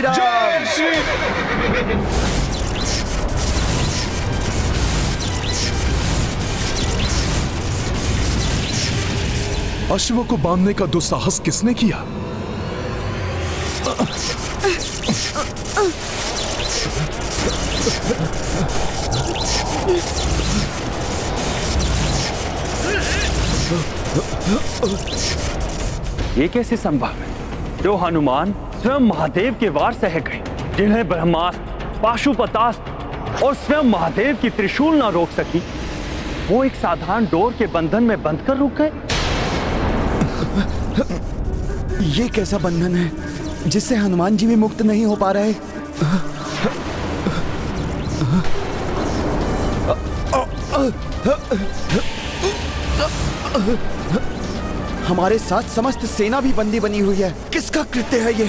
राम। जय श्री। अश्व को बांधने का दुस्साहस किसने किया? ये कैसे संभव है? जो हनुमान स्वयं महादेव के वार सह गए, जिन्हें ब्रह्मास्त्र, पाशुपतास्त्र और स्वयं महादेव की त्रिशूल न रोक सकी, वो एक साधारण डोर के बंधन में बंधकर रुक गए। ये कैसा बंधन है जिससे हनुमान जी भी मुक्त नहीं हो पा रहे? हमारे साथ समस्त सेना भी बंदी बनी हुई है। किसका कृत्य है ये?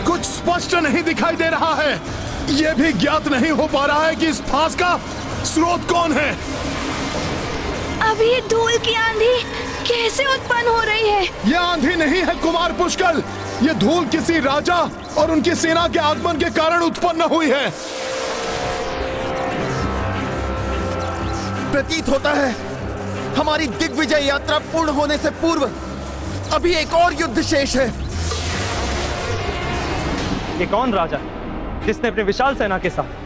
कुछ स्पष्ट नहीं दिखाई दे रहा है। यह भी ज्ञात नहीं हो पा रहा है कि इस फांस का स्रोत कौन है। अब ये धूल की आंधी कैसे उत्पन्न हो रही है? यह आंधी नहीं है कुमार पुष्कल, ये धूल किसी राजा और उनकी सेना के आगमन के कारण उत्पन्न हुई है। प्रतीत होता है हमारी दिग्विजय यात्रा पूर्ण होने से पूर्व अभी एक और युद्ध शेष है। ये कौन राजा जिसने अपने विशाल सेना के साथ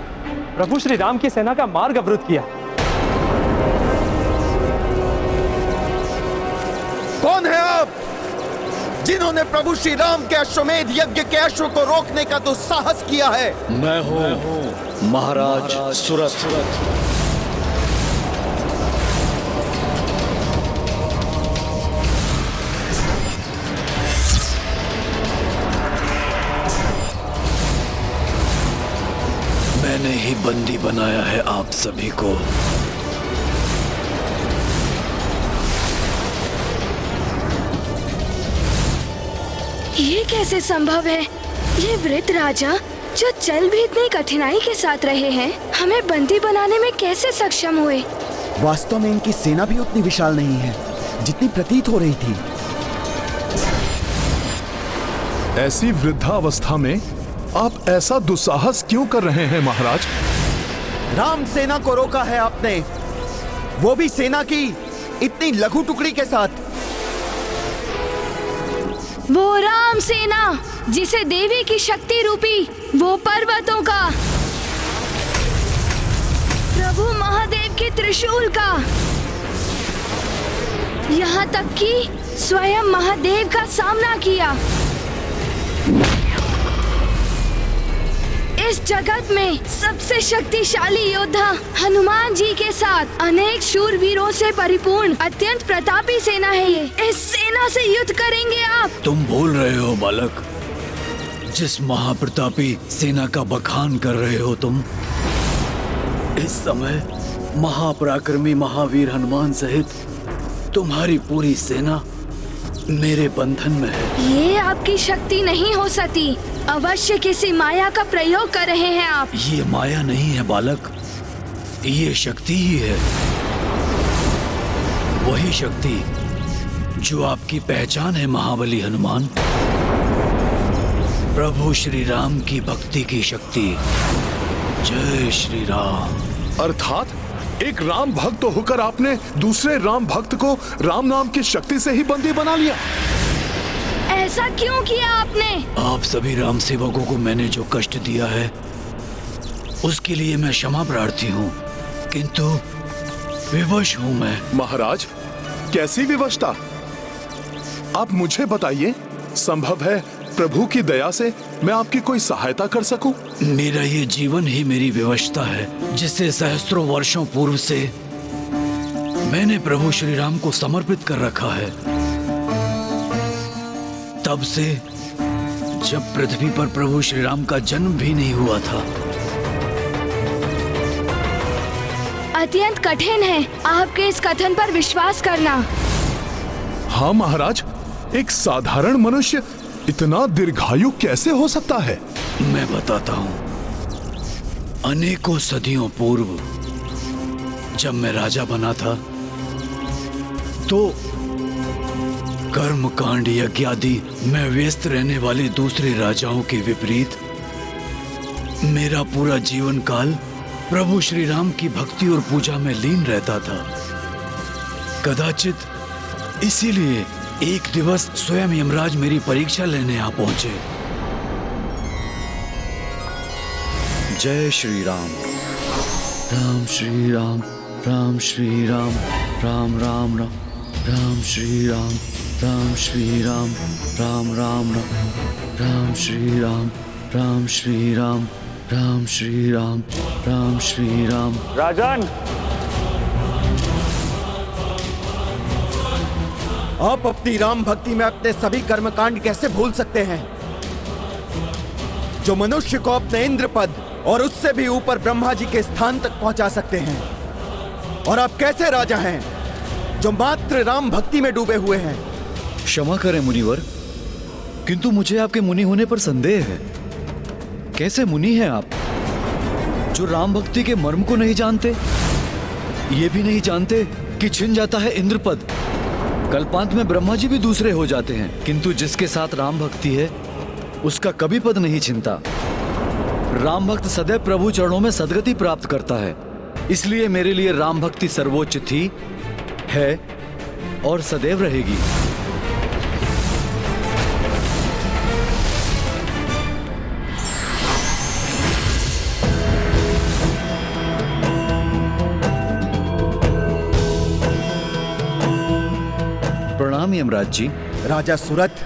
प्रभु श्री राम की सेना का मार्ग अवरुद्ध किया? कौन है आप जिन्होंने प्रभु श्री राम के अश्वमेध यज्ञ के अश्व को रोकने का दुस्साहस किया है? मैं हूँ महाराज सुरथ। मैंने ही बंदी बनाया है आप सभी को। ये कैसे संभव है? ये वृद्ध राजा जो चल भी इतनी कठिनाई के साथ रहे हैं, हमें बंदी बनाने में कैसे सक्षम हुए? वास्तव में इनकी सेना भी उतनी विशाल नहीं है जितनी प्रतीत हो रही थी। ऐसी वृद्धावस्था में आप ऐसा दुस्साहस क्यों कर रहे हैं महाराज? राम सेना को रोका है आपने, वो भी सेना की इतनी लघु टुकड़ी के साथ। वो राम सेना जिसे देवी की शक्ति रूपी वो पर्वतों का, प्रभु महादेव के त्रिशूल का, यहाँ तक कि स्वयं महादेव का सामना किया। इस जगत में सबसे शक्तिशाली योद्धा हनुमान जी के साथ अनेक शूरवीरों से परिपूर्ण अत्यंत प्रतापी सेना है ये। इस सेना से युद्ध करेंगे आप? तुम भूल रहे हो बालक, जिस महाप्रतापी सेना का बखान कर रहे हो तुम, इस समय महापराक्रमी महावीर हनुमान सहित तुम्हारी पूरी सेना मेरे बंधन में है। ये आपकी शक्ति नहीं हो सकती, अवश्य किसी माया का प्रयोग कर रहे हैं आप। ये माया नहीं है बालक, ये शक्ति ही है। वही शक्ति जो आपकी पहचान है महाबली हनुमान, प्रभु श्री राम की भक्ति की शक्ति। जय श्री राम। अर्थात एक राम भक्त होकर आपने दूसरे राम भक्त को राम नाम की शक्ति से ही बंदी बना लिया। ऐसा क्यों किया आपने? आप सभी राम सेवकों को मैंने जो कष्ट दिया है उसके लिए मैं क्षमा प्रार्थी हूँ, किंतु विवश हूँ मैं। महाराज, कैसी विवशता? आप मुझे बताइए, संभव है प्रभु की दया से मैं आपकी कोई सहायता कर सकूं? मेरा ये जीवन ही मेरी विवशता है, जिसे सहस्त्रों वर्षों पूर्व से मैंने प्रभु श्री राम को समर्पित कर रखा है। तब से जब पृथ्वी पर प्रभु श्री राम का जन्म भी नहीं हुआ था। अत्यंत कठिन है आपके इस कथन पर विश्वास करना। हाँ महाराज, एक साधारण मनुष्य इतना दीर्घायु कैसे हो सकता है? मैं बताता हूँ। अनेकों सदियों पूर्व जब मैं राजा बना था, तो कर्म कांड यज्ञ आदि में व्यस्त रहने वाले दूसरे राजाओं के विपरीत मेरा पूरा जीवन काल प्रभु श्री राम की भक्ति और पूजा में लीन रहता था। कदाचित इसीलिए एक दिवस स्वयं यमराज मेरी परीक्षा लेने आ पहुंचे। जय श्री राम। राम श्री राम, राम श्री राम, राम राम राम, राम श्री राम, राम श्री राम, राम राम राम, राम श्री राम, राम श्री राम, राम श्री राम, राम श्री राम। राजन, आप अपनी राम भक्ति में अपने सभी कर्मकांड कैसे भूल सकते हैं, जो मनुष्य को अपने इंद्र पद और उससे भी ऊपर ब्रह्मा जी के स्थान तक पहुंचा सकते हैं? और आप कैसे राजा हैं जो मात्र राम भक्ति में डूबे हुए हैं? क्षमा करें मुनिवर, किंतु मुझे आपके मुनि होने पर संदेह है। कैसे मुनि हैं आप जो राम भक्ति के मर्म को नहीं जानते, ये भी नहीं जानते कि छिन जाता है इंद्र पद, कल्पांत में ब्रह्मा जी भी दूसरे हो जाते हैं, किंतु जिसके साथ राम भक्ति है उसका कभी पद नहीं छिनता। राम भक्त सदैव प्रभु चरणों में सदगति प्राप्त करता है। इसलिए मेरे लिए राम भक्ति सर्वोच्च थी, है और सदैव रहेगी। प्रणाम यमराज जी। राजा सुरथ,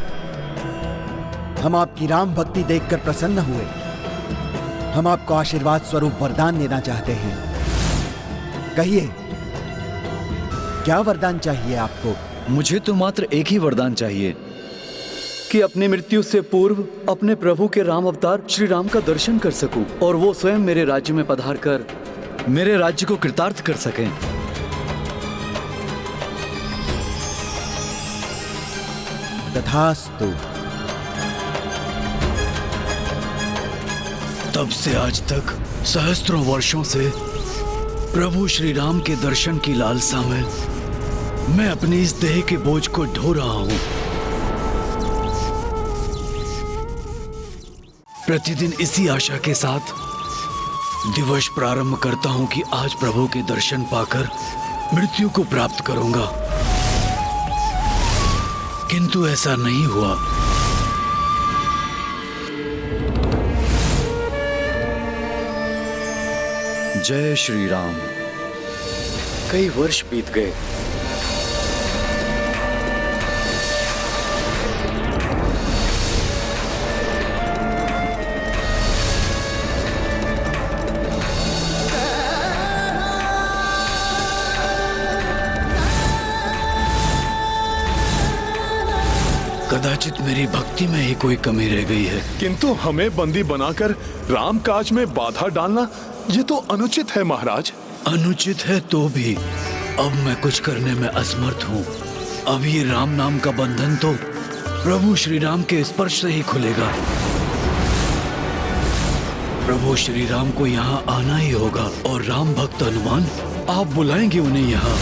हम आपकी राम भक्ति देखकर प्रसन्न हुए। हम आपको आशीर्वाद स्वरूप वरदान देना चाहते हैं। कहिए, क्या वरदान चाहिए आपको? मुझे तो मात्र एक ही वरदान चाहिए कि अपनी मृत्यु से पूर्व अपने प्रभु के राम अवतार श्री राम का दर्शन कर सकूं और वो स्वयं मेरे राज्य में पधार कर मेरे राज्य को कृतार्थ कर सकें। तथास्तु। तब से आज तक सहस्त्रों वर्षों से प्रभु श्री राम के दर्शन की लालसा में मैं अपनी इस देह के बोझ को ढो रहा हूं। प्रतिदिन इसी आशा के साथ दिवस प्रारंभ करता हूं कि आज प्रभु के दर्शन पाकर मृत्यु को प्राप्त करूंगा, किंतु ऐसा नहीं हुआ। जय श्री राम। कई वर्ष बीत गए। कदाचित मेरी भक्ति में ही कोई कमी रह गई है। किंतु हमें बंदी बनाकर राम काज में बाधा डालना ये तो अनुचित है महाराज। अनुचित है तो भी अब मैं कुछ करने में असमर्थ हूँ। अब ये राम नाम का बंधन तो प्रभु श्री राम के स्पर्श से ही खुलेगा। प्रभु श्री राम को यहाँ आना ही होगा और राम भक्त हनुमान आप बुलाएंगे उन्हें यहाँ।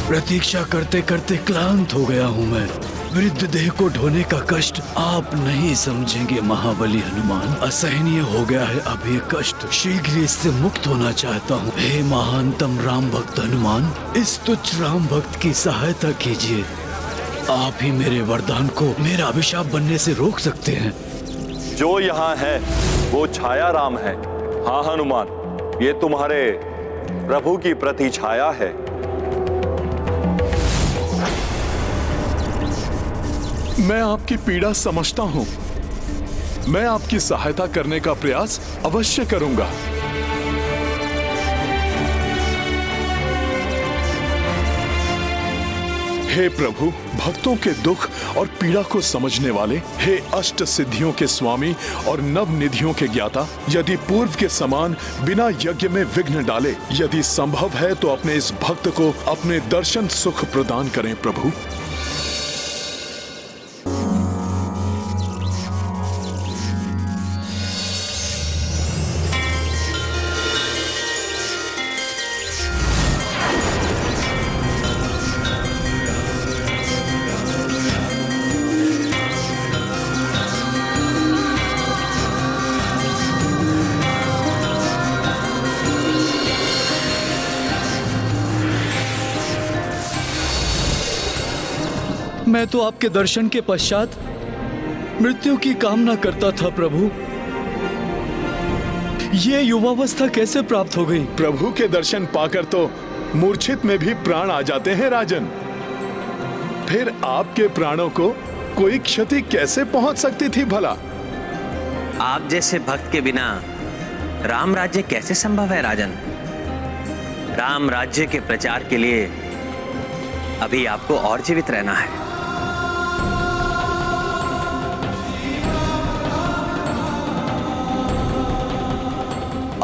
प्रतीक्षा करते करते क्लांत हो गया हूँ मैं। वृद्ध देह को ढोने का कष्ट आप नहीं समझेंगे महाबली हनुमान। असहनीय हो गया है अब ये कष्ट। शीघ्र इससे मुक्त होना चाहता हूँ। हे महानतम राम भक्त हनुमान, इस तुच्छ राम भक्त की सहायता कीजिए। आप ही मेरे वरदान को मेरा अभिशाप बनने से रोक सकते हैं। जो यहाँ है वो छाया राम है। हाँ हनुमान, ये तुम्हारे प्रभु की प्रति छाया है। मैं आपकी पीड़ा समझता हूं। मैं आपकी सहायता करने का प्रयास अवश्य करूंगा। हे प्रभु, भक्तों के दुख और पीड़ा को समझने वाले, हे अष्ट सिद्धियों के स्वामी और नव निधियों के ज्ञाता, यदि पूर्व के समान बिना यज्ञ में विघ्न डाले, यदि संभव है तो अपने इस भक्त को अपने दर्शन सुख प्रदान करें प्रभु। मैं तो आपके दर्शन के पश्चात मृत्यु की कामना करता था प्रभु। ये युवावस्था कैसे प्राप्त हो गई? प्रभु के दर्शन पाकर तो मूर्छित में भी प्राण आ जाते हैं राजन। फिर आपके प्राणों को कोई क्षति कैसे पहुंच सकती थी भला? आप जैसे भक्त के बिना राम राज्य कैसे संभव है राजन? राम राज्य के प्रचार के लिए अभी आपको और जीवित रहना है।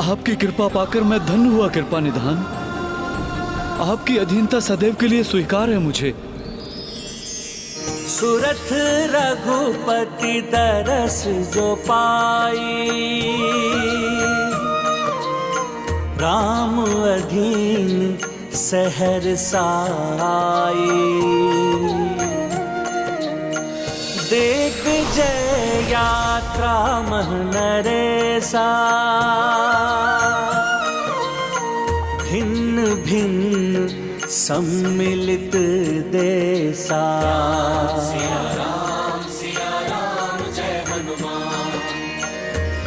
आपकी कृपा पाकर मैं धन्य हुआ कृपा निधान। आपकी अधीनता सदैव के लिए स्वीकार है मुझे। सुरथ रघुपति दरस जो पाई, राम अधीन सहरसा आई। दिग्विजय यात्रा मह नरेसा, भिन्न भिन्न सम्मिलित देसा।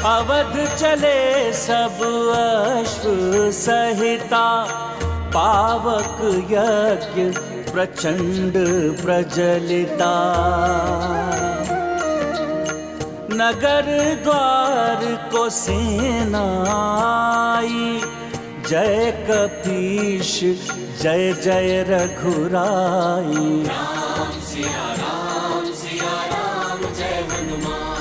अवध चले सब अश्व सहिता, पावक यज्ञ प्रचंड प्रजलिता। नगर द्वार को सेना आई, जय कपीश जय जय रघुराई। राम सिया राम जय हनुमान।